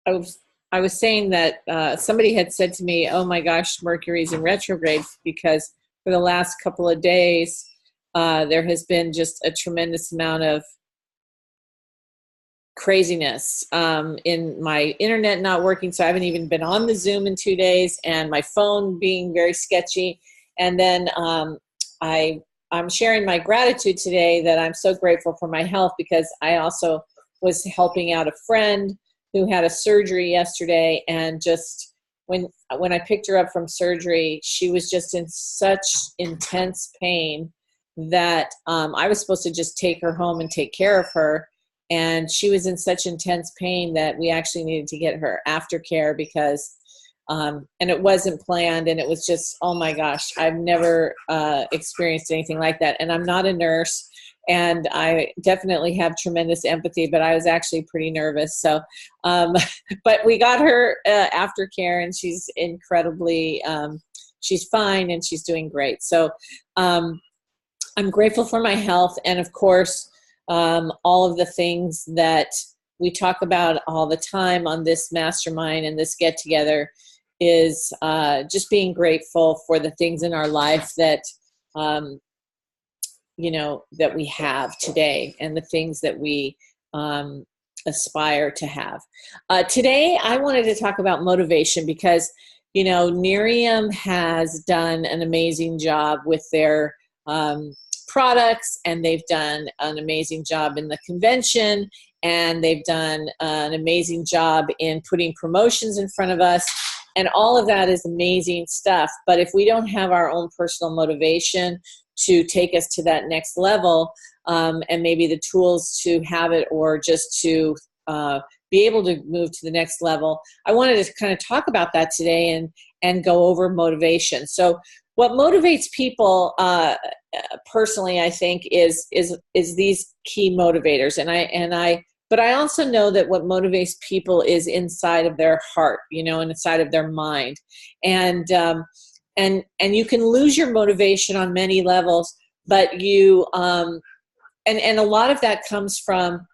I was saying that somebody had said to me, "Oh my gosh, Mercury's in retrograde," because for the last couple of days there has been just a tremendous amount of craziness in my internet not working, so I haven't even been on the Zoom in 2 days, and my phone being very sketchy. And then I'm sharing my gratitude today that I'm so grateful for my health, because I also was helping out a friend who had a surgery yesterday, and just when I picked her up from surgery, she was just in such intense pain that I was supposed to just take her home and take care of her. And she was in such intense pain that we actually needed to get her aftercare, because, and it wasn't planned. And it was just, oh my gosh, I've never experienced anything like that. And I'm not a nurse, and I definitely have tremendous empathy, but I was actually pretty nervous. So, but we got her aftercare, and she's incredibly, she's fine, and she's doing great. So I'm grateful for my health. And of course, all of the things that we talk about all the time on this mastermind and this get together is just being grateful for the things in our life that, that we have today, and the things that we aspire to have. Today, I wanted to talk about motivation, because, Nerium has done an amazing job with their products, and they've done an amazing job in the convention, and they've done an amazing job in putting promotions in front of us, and all of that is amazing stuff. But if we don't have our own personal motivation to take us to that next level, and maybe the tools to have it, or just to be able to move to the next level, I wanted to kind of talk about that today and go over motivation. So what motivates people, personally, I think is these key motivators, but I also know that what motivates people is inside of their heart, and inside of their mind, and you can lose your motivation on many levels, but and a lot of that comes from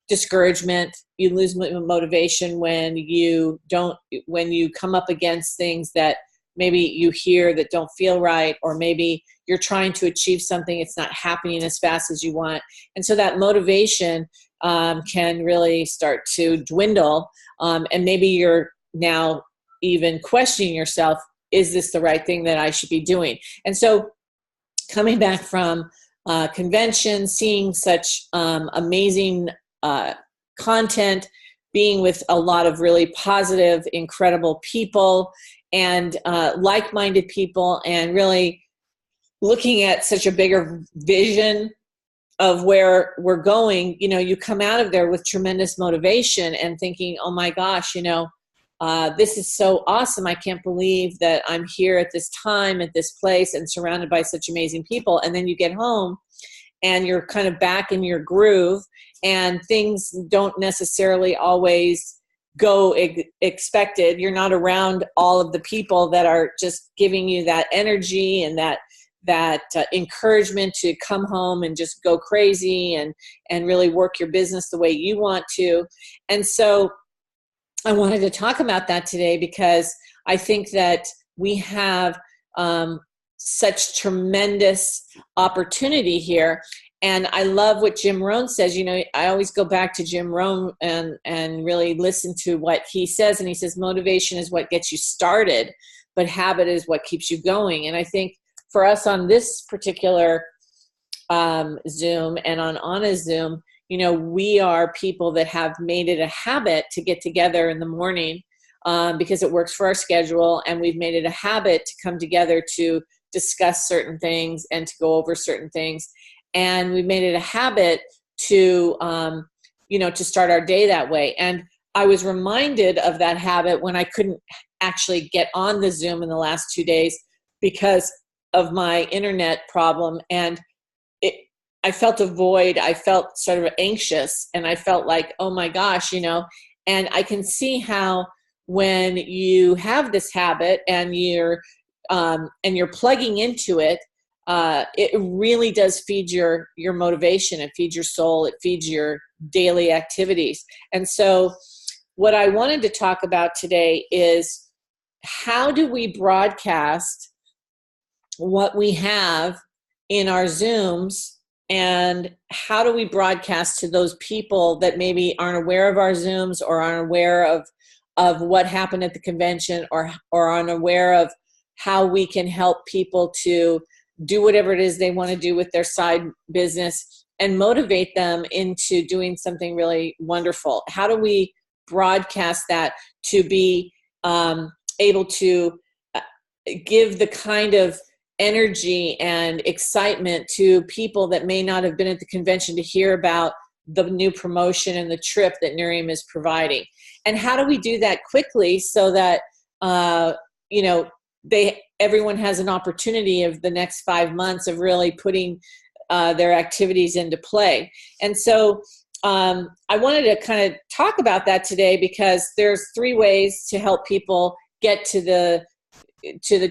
discouragement. You lose motivation when you come up against things that maybe you hear that don't feel right, or maybe you're trying to achieve something, it's not happening as fast as you want. And so that motivation can really start to dwindle. And maybe you're now even questioning yourself, is this the right thing that I should be doing? And so coming back from convention, seeing such amazing content, being with a lot of really positive, incredible people, and like-minded people, and really looking at such a bigger vision of where we're going, you come out of there with tremendous motivation and thinking, oh my gosh, this is so awesome. I can't believe that I'm here at this time, at this place, and surrounded by such amazing people. And then you get home and you're kind of back in your groove, and things don't necessarily always go expected. You're not around all of the people that are just giving you that energy and that encouragement to come home and just go crazy and really work your business the way you want to. And so I wanted to talk about that today, because I think that we have such tremendous opportunity here. And I love what Jim Rohn says. I always go back to Jim Rohn and really listen to what he says. And he says, motivation is what gets you started, but habit is what keeps you going. And I think for us on this particular Zoom and on Anna's Zoom, we are people that have made it a habit to get together in the morning because it works for our schedule. And we've made it a habit to come together to discuss certain things and to go over certain things. And we made it a habit to, to start our day that way. And I was reminded of that habit when I couldn't actually get on the Zoom in the last 2 days because of my internet problem. And I felt a void. I felt sort of anxious, and I felt like, oh my gosh, and I can see how when you have this habit and you're plugging into it, it really does feed your motivation. It feeds your soul. It feeds your daily activities. And so what I wanted to talk about today is how do we broadcast what we have in our Zooms, and how do we broadcast to those people that maybe aren't aware of our Zooms or aren't aware of what happened at the convention, or aren't aware of how we can help people to do whatever it is they want to do with their side business and motivate them into doing something really wonderful. How do we broadcast that to be able to give the kind of energy and excitement to people that may not have been at the convention to hear about the new promotion and the trip that Nerium is providing? And how do we do that quickly so that everyone has an opportunity of the next 5 months of really putting their activities into play? And so I wanted to kind of talk about that today, because there's 3 ways to help people get to the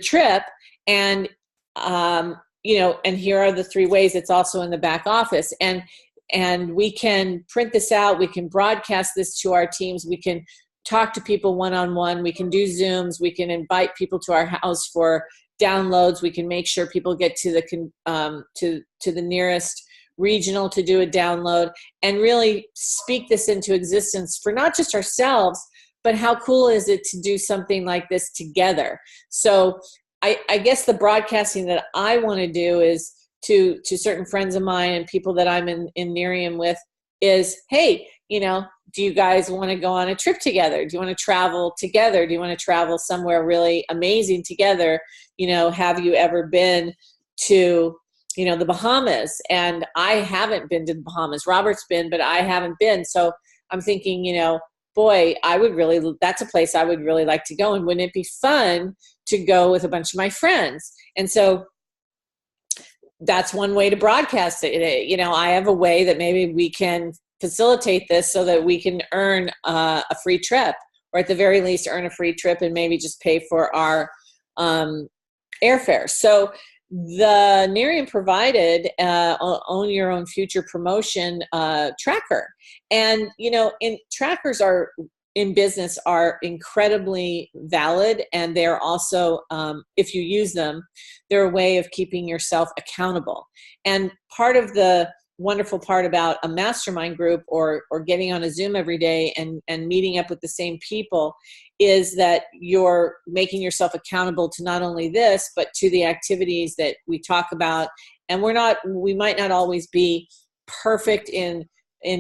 trip. And and here are the 3 ways. It's also in the back office, and we can print this out. We can broadcast this to our teams. We can talk to people one-on-one. We can do Zooms. We can invite people to our house for downloads. We can make sure people get to the nearest regional to do a download, and really speak this into existence for not just ourselves, but how cool is it to do something like this together? So I guess the broadcasting that I want to do is to certain friends of mine and people that I'm in Nerium with is, hey, do you guys want to go on a trip together? Do you want to travel together? Do you want to travel somewhere really amazing together? Have you ever been to, the Bahamas? And I haven't been to the Bahamas. Robert's been, but I haven't been. So I'm thinking, boy, that's a place I would really like to go. And wouldn't it be fun to go with a bunch of my friends? And so that's one way to broadcast it. I have a way that maybe we can facilitate this so that we can earn a free trip, or at the very least earn a free trip and maybe just pay for our airfare. So the Nerium provided Own Your Own Future promotion tracker. And, trackers are in business are incredibly valid, and they're also, if you use them, they're a way of keeping yourself accountable. And part of the wonderful part about a mastermind group or getting on a Zoom every day and meeting up with the same people is that you're making yourself accountable to not only this, but to the activities that we talk about. And we might not always be perfect in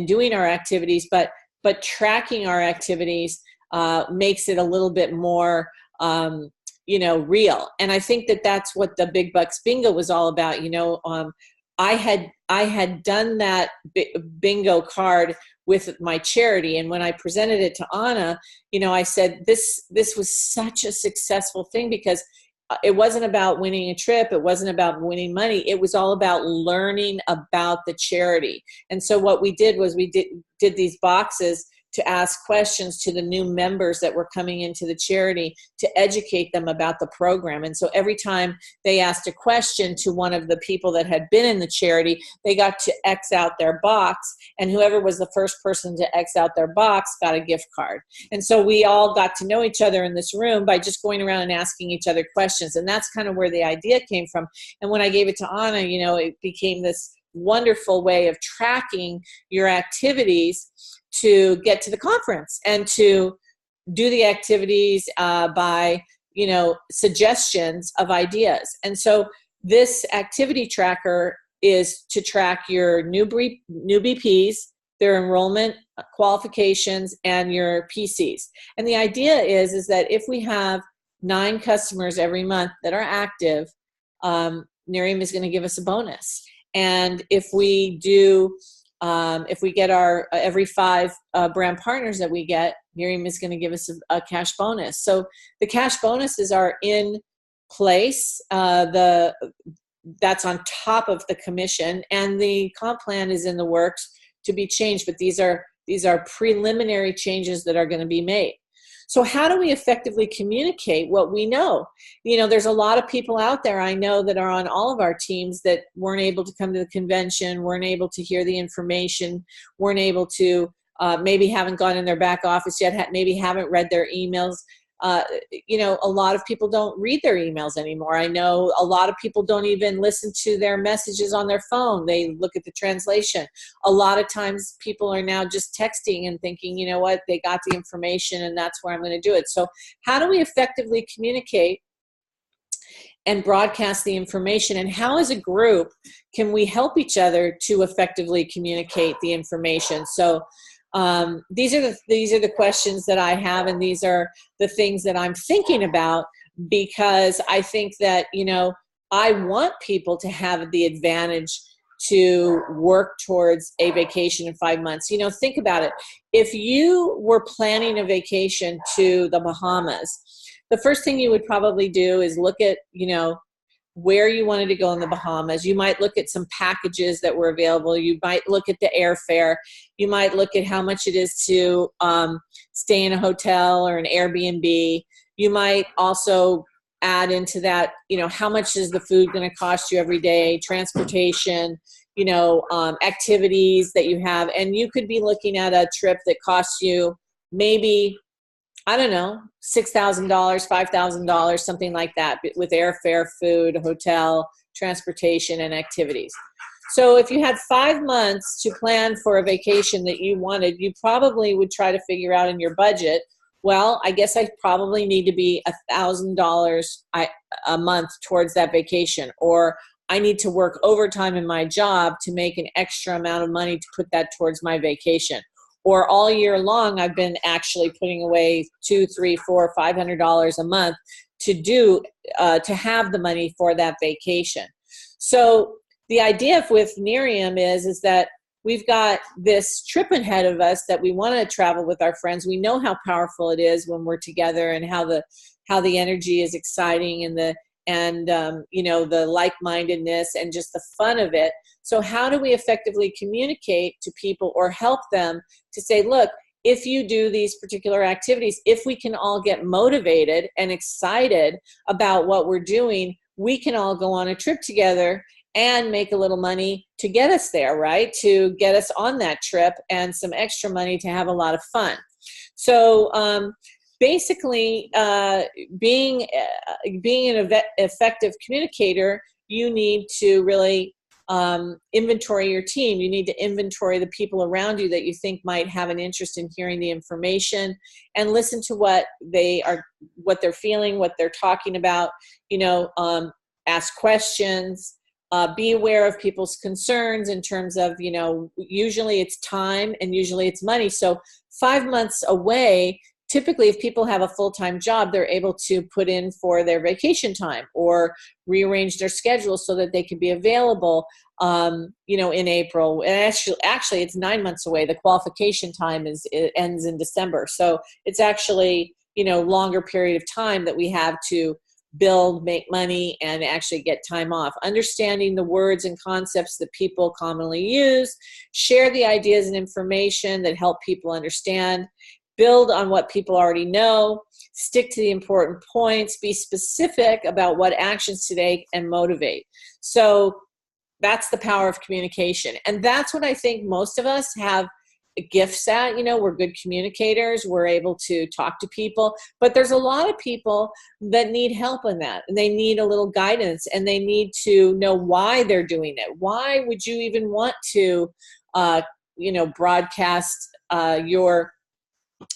doing our activities, but tracking our activities makes it a little bit more real. And I think that that's what the Big Bucks Bingo was all about. I had done that bingo card with my charity, and when I presented it to Anna, I said this was such a successful thing, because it wasn't about winning a trip, it wasn't about winning money, it was all about learning about the charity. And so what we did was we did these boxes to ask questions to the new members that were coming into the charity to educate them about the program. And so every time they asked a question to one of the people that had been in the charity, they got to X out their box, and whoever was the first person to X out their box got a gift card. And so we all got to know each other in this room by just going around and asking each other questions. And that's kind of where the idea came from. And when I gave it to Anna, it became this wonderful way of tracking your activities to get to the conference and to do the activities by, suggestions of ideas. And so this activity tracker is to track your new BPs, their enrollment qualifications, and your PCs. And the idea is that if we have 9 customers every month that are active, Nerium is going to give us a bonus. And if we get our every 5 brand partners that we get, Nerium is going to give us a cash bonus. So the cash bonuses are in place. That's on top of the commission, and the comp plan is in the works to be changed. But these are preliminary changes that are going to be made. So how do we effectively communicate what we know? There's a lot of people out there I know that are on all of our teams that weren't able to come to the convention, weren't able to hear the information, weren't able to maybe haven't gone in their back office yet, maybe haven't read their emails. A lot of people don't read their emails anymore. I know a lot of people don't even listen to their messages on their phone. They look at the translation. A lot of times people are now just texting and thinking, you know what, they got the information and that's where I'm going to do it. So how do we effectively communicate and broadcast the information, and how as a group can we help each other to effectively communicate the information? So these are the questions that I have, and these are the things that I'm thinking about, because I think that, I want people to have the advantage to work towards a vacation in 5 months. Think about it. If you were planning a vacation to the Bahamas, the first thing you would probably do is look at, where you wanted to go in the Bahamas. You might look at some packages that were available. You might look at the airfare. You might look at how much it is to stay in a hotel or an Airbnb. You might also add into that, how much is the food going to cost you every day, transportation, activities that you have. And you could be looking at a trip that costs you maybe, I don't know, $6,000, $5,000, something like that, with airfare, food, hotel, transportation, and activities. So if you had 5 months to plan for a vacation that you wanted, you probably would try to figure out in your budget, well, I guess I probably need to be $1,000 a month towards that vacation, or I need to work overtime in my job to make an extra amount of money to put that towards my vacation. Or all year long, I've been actually putting away $200, $300, $400, $500 a month to have the money for that vacation. So the idea with Nerium is that we've got this trip ahead of us that we want to travel with our friends. We know how powerful it is when we're together, and how the energy is exciting, and the like-mindedness and just the fun of it. So how do we effectively communicate to people or help them to say, look, if you do these particular activities, if we can all get motivated and excited about what we're doing, we can all go on a trip together and make a little money to get us there, right? To get us on that trip, and some extra money to have a lot of fun. So basically, being an effective communicator, you need to really inventory your team. You need to inventory the people around you that you think might have an interest in hearing the information, and listen to what they're feeling, what they're talking about. Ask questions. Be aware of people's concerns in terms of, usually it's time and usually it's money. So 5 months away, typically if people have a full-time job, they're able to put in for their vacation time or rearrange their schedule so that they can be available, in April. And actually it's 9 months away. The qualification time ends in December. So it's actually, longer period of time that we have to build, make money, and actually get time off. Understanding the words and concepts that people commonly use, share the ideas and information that help people understand, build on what people already know, stick to the important points, be specific about what actions to take, and motivate. So that's the power of communication. And that's what I think most of us have gifts at. We're good communicators. We're able to talk to people, but there's a lot of people that need help in that, and they need a little guidance, and they need to know why they're doing it. Why would you even want to, broadcast your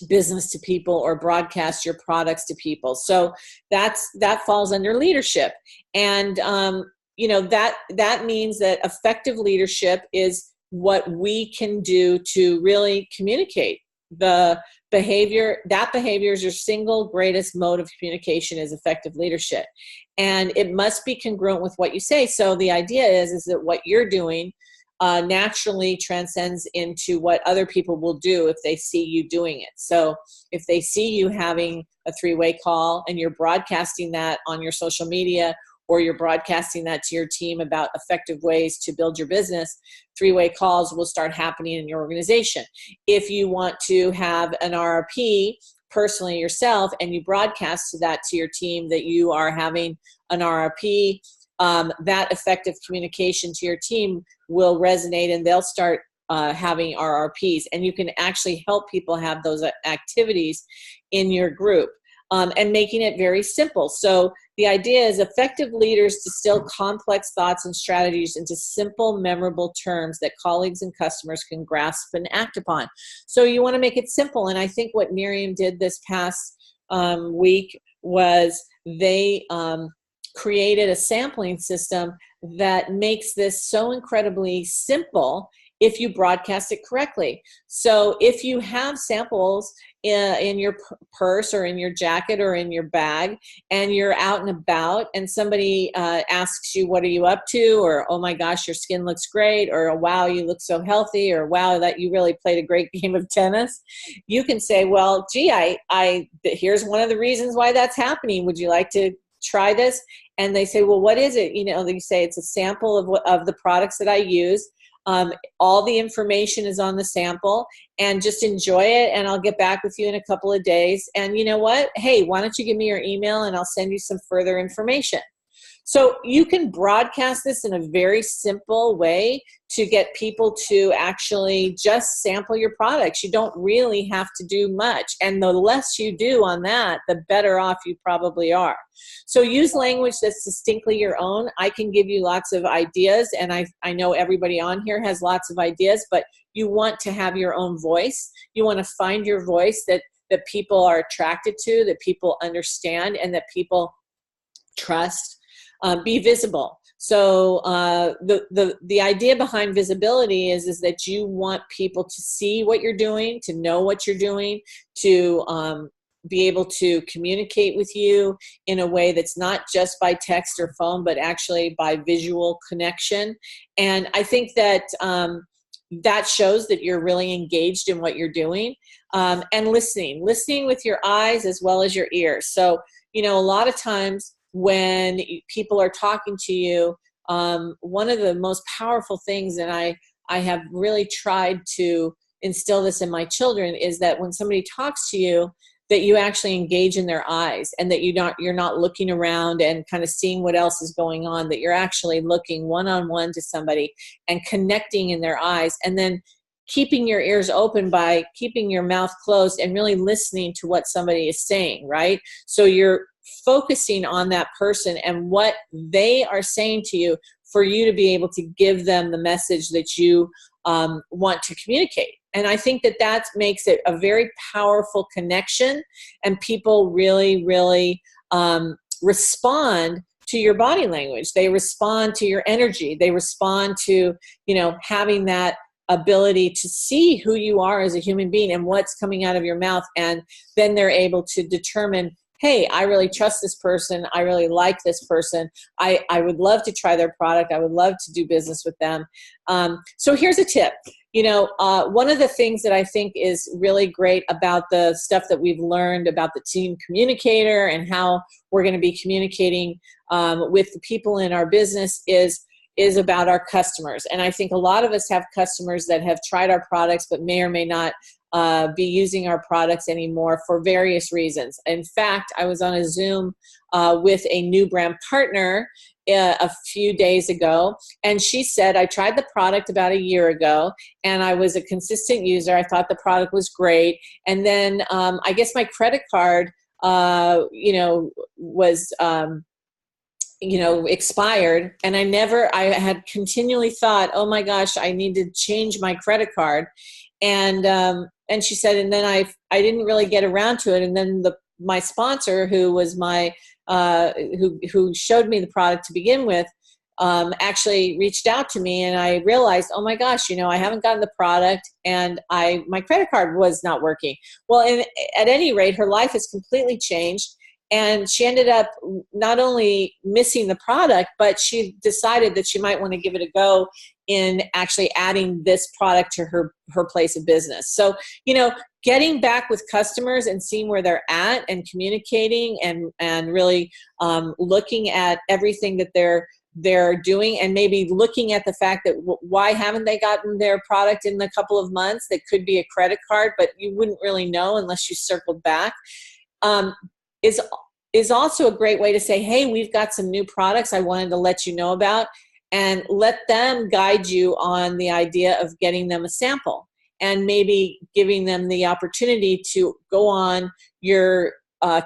business to people or broadcast your products to people? So that falls under leadership. And, that means that effective leadership is what we can do to really communicate the behavior. That behavior is your single greatest mode of communication, is effective leadership. And it must be congruent with what you say. So the idea is that what you're doing naturally transcends into what other people will do if they see you doing it. So if they see you having a 3-way call and you're broadcasting that on your social media, or you're broadcasting that to your team about effective ways to build your business, 3-way calls will start happening in your organization. If you want to have an RRP personally yourself, and you broadcast that to your team that you are having an RRP, that effective communication to your team will resonate, and they'll start having RRPs, and you can actually help people have those activities in your group. And making it very simple. So the idea is effective leaders distill complex thoughts and strategies into simple, memorable terms that colleagues and customers can grasp and act upon. So you want to make it simple. And I think what Miriam did this past week was they created a sampling system that makes this so incredibly simple if you broadcast it correctly. So if you have samples in your purse or in your jacket or in your bag, and you're out and about, and somebody asks you, what are you up to? Or, oh my gosh, your skin looks great. Or, wow, you look so healthy. Or, wow, that you really played a great game of tennis. You can say, well, gee, here's one of the reasons why that's happening. Would you like to try this? And they say, well, what is it? You know, they say it's a sample of the products that I use. All the information is on the sample, and just enjoy it, and I'll get back with you in a couple of days. And you know what? Hey, why don't you give me your email and I'll send you some further information. So you can broadcast this in a very simple way to get people to actually just sample your products. You don't really have to do much. And the less you do on that, the better off you probably are. So use language that's distinctly your own. I can give you lots of ideas, and I know everybody on here has lots of ideas, but you want to have your own voice. You want to find your voice that people are attracted to, that people understand, and that people trust. Be visible. So the idea behind visibility is that you want people to see what you're doing, to know what you're doing, to be able to communicate with you in a way that's not just by text or phone, but actually by visual connection. And I think that that shows that you're really engaged in what you're doing, and listening with your eyes as well as your ears. So, you know, a lot of times when people are talking to you, one of the most powerful things, and I have really tried to instill this in my children, is that when somebody talks to you, that you actually engage in their eyes, and that you're not looking around and kind of seeing what else is going on, that you're actually looking one-on-one to somebody and connecting in their eyes, and then keeping your ears open by keeping your mouth closed and really listening to what somebody is saying, right? So you're focusing on that person and what they are saying to you for you to be able to give them the message that you want to communicate. And I think that makes it a very powerful connection, and people really, really respond to your body language. They respond to your energy. They respond to, you know, having that ability to see who you are as a human being and what's coming out of your mouth. And then they're able to determine, hey, I really trust this person. I really like this person. I would love to try their product. I would love to do business with them. So here's a tip. You know, one of the things that I think is really great about the stuff that we've learned about the team communicator and how we're going to be communicating with the people in our business is about our customers. And I think a lot of us have customers that have tried our products but may or may not be using our products anymore for various reasons. In fact, I was on a Zoom with a new brand partner a few days ago, and she said, I tried the product about a year ago, and I was a consistent user. I thought the product was great. And then I guess my credit card, was expired, and I had continually thought, oh my gosh, I need to change my credit card. And she said, and then I didn't really get around to it. And then my sponsor, who was who showed me the product to begin with, actually reached out to me, and I realized, oh my gosh, I haven't gotten the product, and my credit card was not working. Well, at any rate, her life has completely changed. And she ended up not only missing the product, but she decided that she might want to give it a go in actually adding this product to her place of business. So, getting back with customers and seeing where they're at and communicating and really looking at everything that they're doing, and maybe looking at the fact that why haven't they gotten their product in a couple of months? That could be a credit card, but you wouldn't really know unless you circled back. Is also a great way to say, hey, we've got some new products I wanted to let you know about. and let them guide you on the idea of getting them a sample, and maybe giving them the opportunity to go on your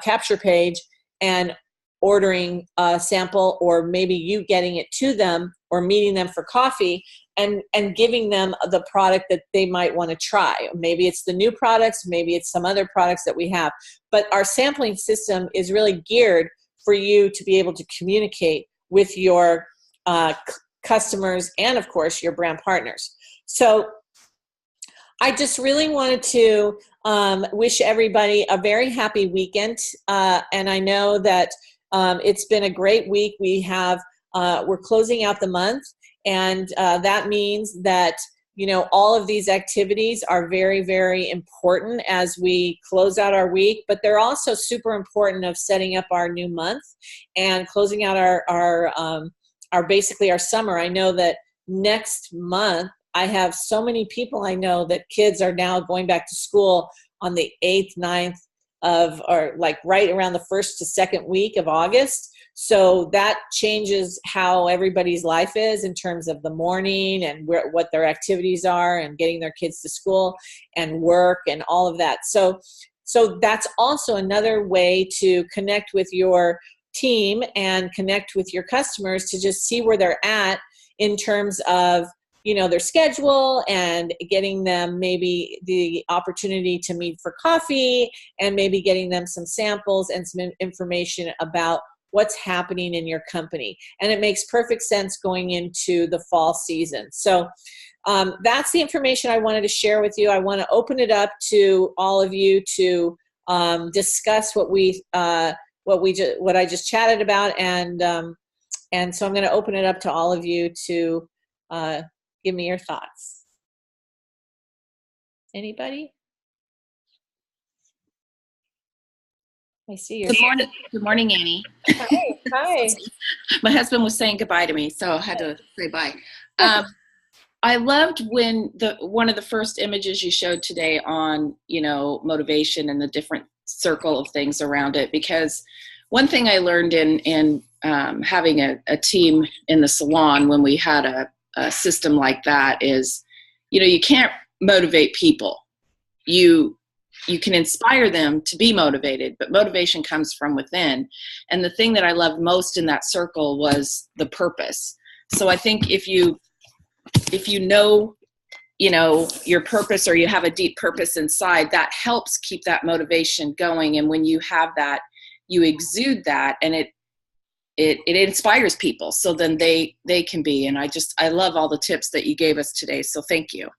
capture page and ordering a sample, or maybe you getting it to them or meeting them for coffee, and giving them the product that they might want to try. Maybe it's the new products, maybe it's some other products that we have. But our sampling system is really geared for you to be able to communicate with your customers and, of course, your brand partners. So I just really wanted to wish everybody a very happy weekend. And I know that it's been a great week. We're closing out the month, and that means that, you know, all of these activities are very, very important as we close out our week, but they're also super important of setting up our new month and closing out our basically our summer. I know that next month I have so many people I know that kids are now going back to school on the 8th, 9th or like right around the 1st to 2nd week of August. So that changes how everybody's life is in terms of the morning and what their activities are and getting their kids to school and work and all of that. So that's also another way to connect with your team and connect with your customers, to just see where they're at in terms of, you know, their schedule, and getting them maybe the opportunity to meet for coffee, and maybe getting them some samples and some information about what's happening in your company. And it makes perfect sense going into the fall season. So that's the information I wanted to share with you. I want to open it up to all of you to discuss what I just chatted about, and so I'm going to open it up to all of you to give me your thoughts. Anybody? I see you. Good morning, Annie. Hi. Hi. My husband was saying goodbye to me, so I had to say bye. I loved when one of the first images you showed today on, you know, motivation and the different circle of things around it, because one thing I learned in having a team in the salon when we had a system like that is, you know, you can't motivate people. You can inspire them to be motivated, but motivation comes from within. And the thing that I loved most in that circle was the purpose. So I think if you know, you know, your purpose, or you have a deep purpose inside, that helps keep that motivation going. And when you have that, you exude that, and it inspires people. So then they can be. And I love all the tips that you gave us today. So thank you.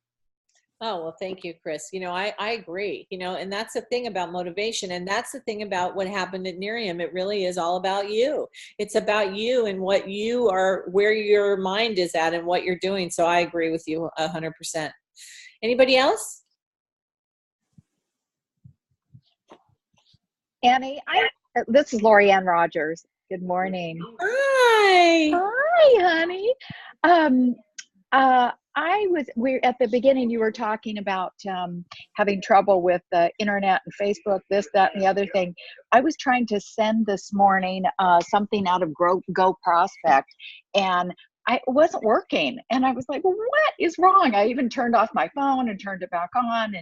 Oh, well, thank you, Chris. You know, I agree, you know, and that's the thing about motivation. And that's the thing about what happened at Nerium. It really is all about you. It's about you and what you are, where your mind is at and what you're doing. So I agree with you 100%. Anybody else? Annie, this is Lori Ann Rogers. Good morning. Hi. Hi, honey. We're at the beginning, you were talking about having trouble with the internet and Facebook, this, that, and the other thing. I was trying to send this morning something out of Go Prospect, and it wasn't working. And I was like, well, what is wrong? I even turned off my phone and turned it back on.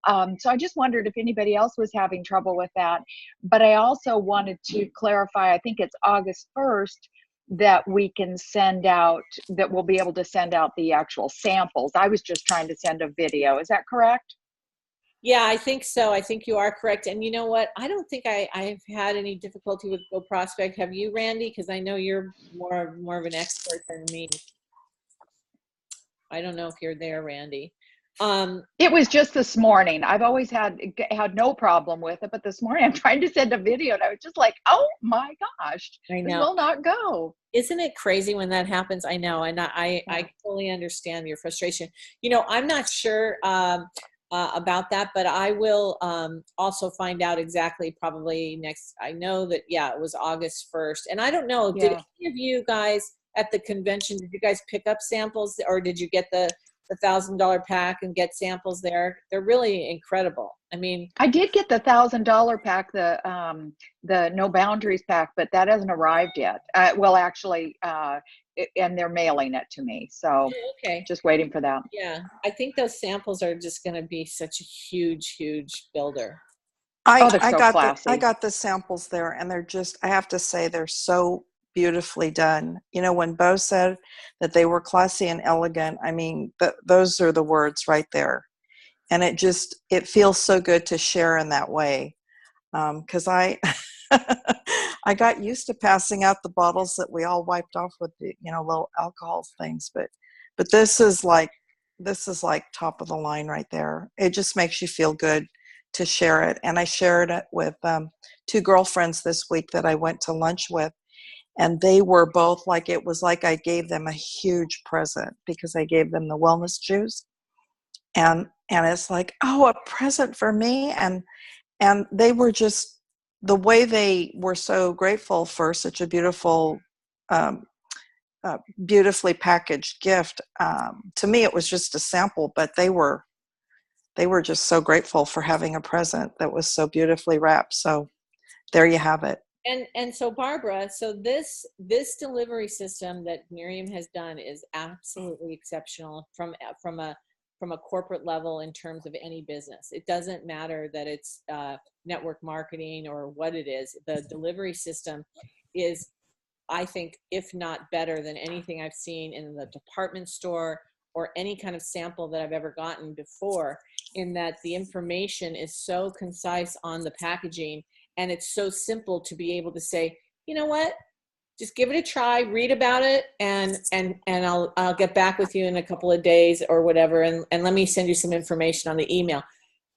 And so I just wondered if anybody else was having trouble with that. But I also wanted to clarify, I think it's August 1st, that we can send out, that we'll be able to send out the actual samples. I was just trying to send a video. Is that correct? Yeah, I think so. I think you are correct. And you know what? I don't think I've had any difficulty with Go Prospect. Have you, Randy? Because I know you're more of an expert than me. I don't know if you're there, Randy. It was just this morning. I've always had no problem with it, but this morning I'm trying to send a video and I was just like, oh my gosh, I know. It will not go. Isn't it crazy when that happens? I know. And I fully understand your frustration. You know, I'm not sure about that, but I will also find out exactly probably next. I know that, yeah, it was August 1st. And I don't know, did any of you guys at the convention, did you guys pick up samples, or did you get the the $1,000 pack and get samples there. They're really incredible. I mean, I did get the $1,000 pack, the No Boundaries pack, but that hasn't arrived yet. Well, actually, and they're mailing it to me, so okay, just waiting for that. yeah, I think those samples are just going to be such a huge, huge builder. Oh, they're so classy. I got the samples there, and they're just, I have to say, they're so beautifully done. You know, when Bo said that they were classy and elegant, I mean, those are the words right there. And it feels so good to share in that way. Because I got used to passing out the bottles that we all wiped off with the, little alcohol things. But this is like top of the line right there. It just makes you feel good to share it. And I shared it with 2 girlfriends this week that I went to lunch with. And they were both like, it was like I gave them a huge present, because I gave them the wellness juice. And it's like, oh, a present for me. And they were just, the way they were so grateful for such a beautiful, beautifully packaged gift. To me, it was just a sample, but they were just so grateful for having a present that was so beautifully wrapped. So there you have it. And so Barbara, so this delivery system that Miriam has done is absolutely exceptional from a corporate level in terms of any business. It doesn't matter that it's network marketing or what it is. The delivery system is, I think, if not better than anything I've seen in the department store or any kind of sample that I've ever gotten before, in that the information is so concise on the packaging, and it's so simple to be able to say, you know what, just give it a try, read about it, and I'll get back with you in a couple of days or whatever, and let me send you some information on the email.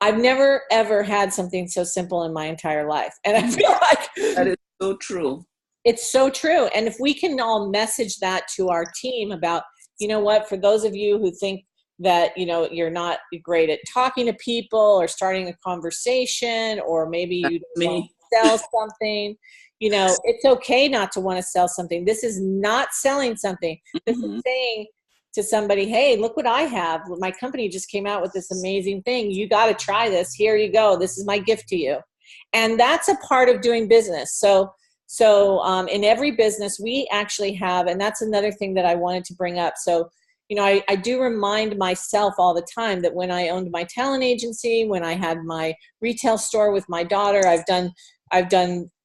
I've never ever had something so simple in my entire life, and I feel like that is so true. It's so true. And if we can all message that to our team about, you know what, for those of you who think that, you're not great at talking to people or starting a conversation, or maybe you don't want to sell something, it's okay not to want to sell something. This is not selling something. This is saying to somebody, hey, look what I have. My company just came out with this amazing thing. You got to try this. Here you go. This is my gift to you. And that's a part of doing business. So in every business we actually have, and that's another thing that I wanted to bring up. So, I do remind myself all the time that when I owned my talent agency, when I had my retail store with my daughter, I've done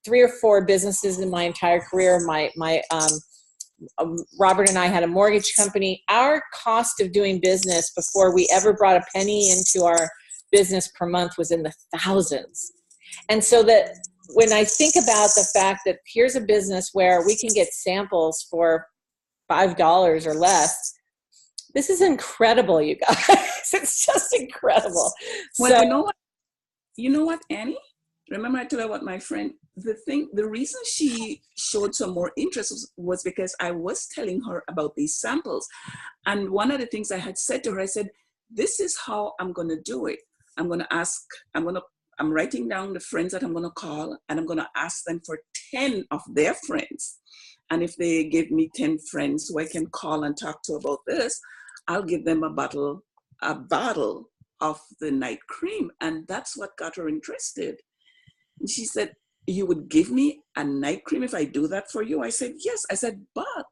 3 or 4 businesses in my entire career. Robert and I had a mortgage company. Our cost of doing business before we ever brought a penny into our business per month was in the thousands. And so that when I think about the fact that here's a business where we can get samples for $5 or less, this is incredible, you guys. It's just incredible. Well, So, you know what, Annie? Remember I told you about my friend? The reason she showed some more interest was because I was telling her about these samples. And one of the things I had said to her, I said, this is how I'm going to do it. I'm writing down the friends that I'm going to call, and I'm going to ask them for 10 of their friends. And if they give me 10 friends who I can call and talk to about this, I'll give them a bottle of the night cream. And that's what got her interested. And she said, you would give me a night cream if I do that for you? I said, yes. I said, but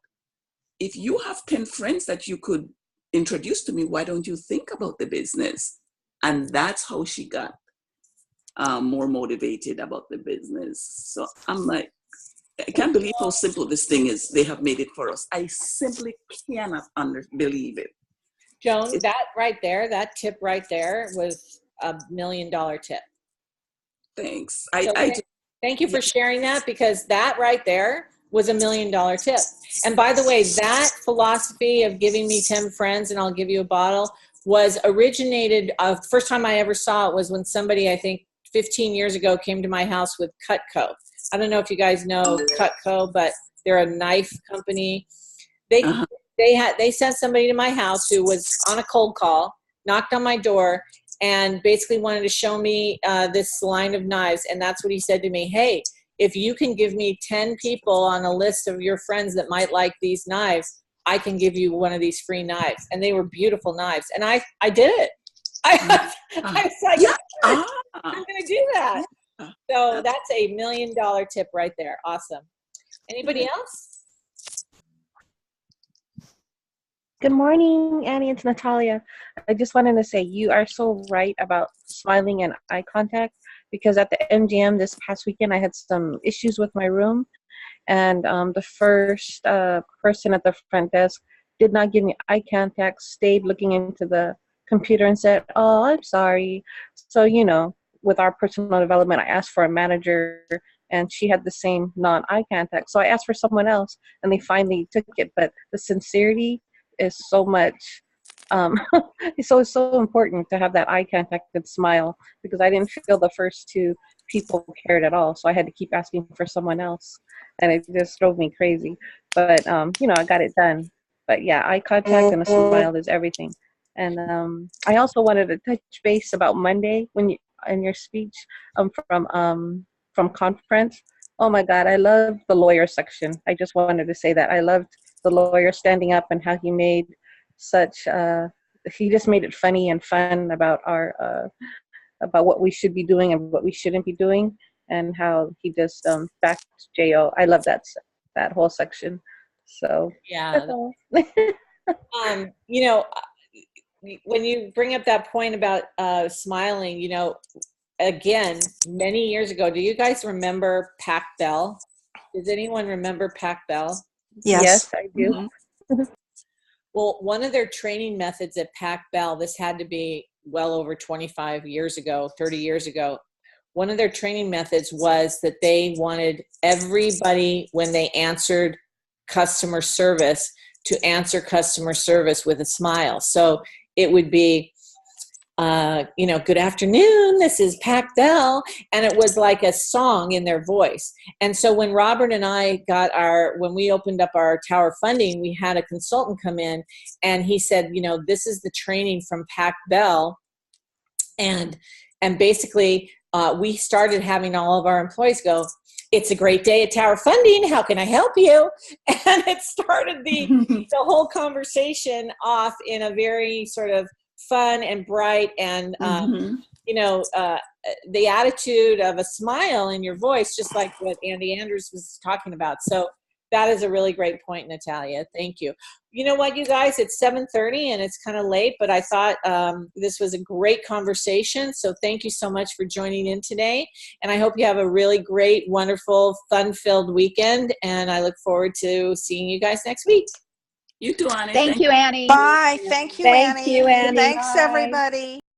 if you have 10 friends that you could introduce to me, why don't you think about the business? And that's how she got more motivated about the business. So I'm like, I can't believe how simple this thing is. They have made it for us. I simply cannot believe it. Joan, that tip right there was $1 million tip. Thanks. Thank you for sharing that, because that right there was $1 million tip. And by the way, that philosophy of giving me 10 friends and I'll give you a bottle was originated, first time I ever saw it was when somebody, I think 15 years ago, came to my house with Cutco. I don't know if you guys know Cutco, but they're a knife company. They sent somebody to my house who was on a cold call, knocked on my door, and basically wanted to show me this line of knives. And that's what he said to me. Hey, if you can give me 10 people on a list of your friends that might like these knives, I can give you one of these free knives. And they were beautiful knives. And I did it. I was like, Yeah. I'm going to do that. Yeah. So that's $1 million tip right there. Awesome. Anybody else? Good morning, Annie. It's Natalia. I just wanted to say you are so right about smiling and eye contact, because at the MGM this past weekend, I had some issues with my room, and the first person at the front desk did not give me eye contact, stayed looking into the computer and said, "Oh, I'm sorry." So, with our personal development, I asked for a manager, and she had the same non-eye contact. So I asked for someone else, and they finally took it. But the sincerity is so much, it's so important to have that eye contact and smile, because I didn't feel the first two people cared at all. So I had to keep asking for someone else, and it just drove me crazy. But, I got it done. But yeah, eye contact and a smile is everything. And I also wanted to touch base about Monday when you, in your speech, from conference. Oh my God, I love the lawyer section. I just wanted to say that I loved the lawyer standing up and how he made such. He just made it funny and fun about about what we should be doing and what we shouldn't be doing, and how he just backed Jo. I love that whole section. So Yeah. that's all. When you bring up that point about smiling, again, many years ago, do you guys remember Pac Bell? Does anyone remember Pac Bell? Yes, I do. Mhm. Well, one of their training methods at Pac Bell, this had to be well over 25 years ago, 30 years ago. One of their training methods was that they wanted everybody, when they answered customer service, to answer customer service with a smile. So it would be, good afternoon, this is Pac Bell. And it was like a song in their voice. And so when Robert and I when we opened up our Tower Funding, we had a consultant come in, and he said, this is the training from Pac Bell. And basically we started having all of our employees go, "It's a great day at Tower Funding. How can I help you?" And it started the whole conversation off in a very sort of fun and bright and, the attitude of a smile in your voice, just like what Andy Andrews was talking about. So that is a really great point, Natalia. Thank you. You know what, you guys, it's 7:30 and it's kind of late, but I thought this was a great conversation. So thank you so much for joining in today. And I hope you have a really great, wonderful, fun-filled weekend. And I look forward to seeing you guys next week. You too, Annie. Thank you, Annie. Bye. Thank you, Thank Annie. you, Annie. Thanks, Bye. everybody.